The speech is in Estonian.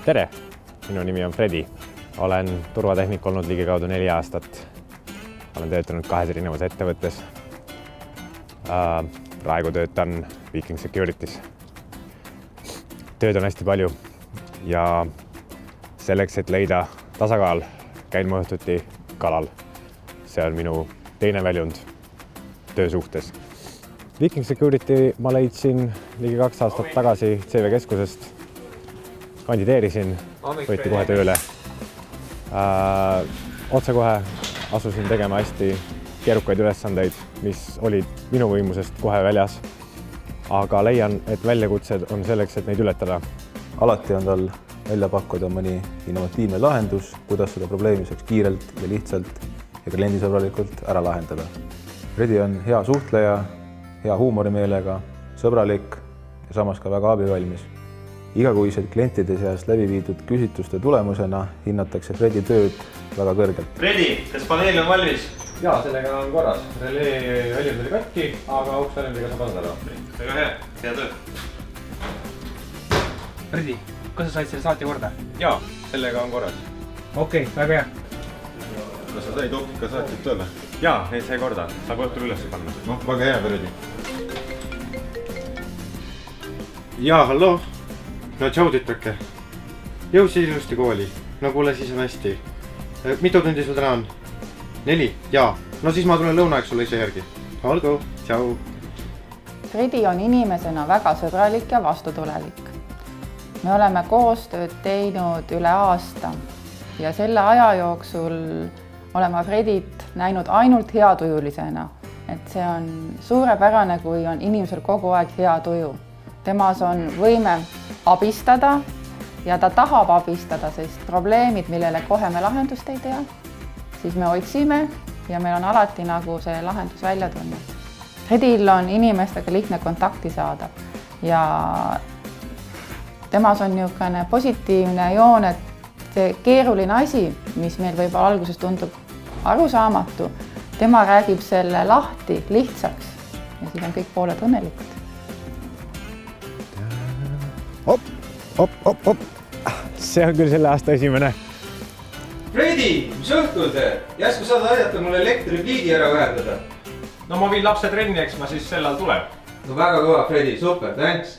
Tere! Minu nimi on Fredi. Olen turvatehnik olnud ligikaudu 4 aastat. Olen töötanud 2 erinevas ettevõttes. Praegu töötan Viking Security's. Tööd on hästi palju ja selleks, et leida tasakaal, käin ma õhtuti kalal. See on minu teine väljund töösuhtes. Viking Security ma leidsin ligi 2 aastat tagasi CV keskusest. Kandideerisin, võeti kohe tööle. Otsekohe asusin tegema hästi keerukaid ülesandeid, mis olid minu võimusest kohe väljas. Aga leian, et väljakutsed on selleks, et neid ületada. Alati on tal välja pakkuda mõni innovatiivne lahendus, kuidas seda probleemi saaks kiirelt ja lihtsalt ja kliendisõbralikult ära lahendada. Fredi on hea suhtleja, hea huumorimeelega, sõbralik ja samas ka väga abivalmis. Igakuiselt klientide seas läbi viidud küsitluste tulemusena hinnatakse Fredi tööd väga kõrgelt. Fredi, kas paneel on valmis? Jaa, sellega on korras. Relee väljund oli katki, aga uksväljundiga saab anda ära. Väga hea, hea töö. Fredi, kas sa said selle saate korda? Jaa, sellega on korras. Okei, väga hea. Kas sa said optika saated tööle? Jaa, neid sai korda. Saab õhtul üles panna. No, väga hea, Fredi. Jaa, halloo. No tšau, tütrake. Jõudsid ilusti kooli. No kuule, siis on hästi. Mitu tundi sul täna on? 4? Jaa. No siis ma tulen lõunaaeg sulle ise järgi. Olgu, tšau. Fredi on inimesena väga sõbralik ja vastutulelik. Me oleme koostööd teinud üle aasta ja selle aja jooksul oleme Fredit näinud ainult heatujulisena. Et see on suurepärane, kui on inimesel kogu aeg hea tuju. Temas on võime abistada ja ta tahab abistada, sest probleemid, millele kohe me lahendust ei tea, siis me otsime ja meil on alati nagu see lahendus välja tulnud. Fredil on inimestega lihtne kontakti saada ja temas on niisugune positiivne joon, et see keeruline asi, mis meil võib-olla alguses tundub arusaamatu, tema räägib selle lahti lihtsaks ja siis on kõik pooled õnnelikud. Op. See on küll selle aasta esimene. Fredi, mis õhtul teed? Järsku saad aidata mul elektripliidi ära vähendada? No ma viin lapse trenni, eks ma siis sellal tuleb. No väga kõva, Fredi, super, thanks!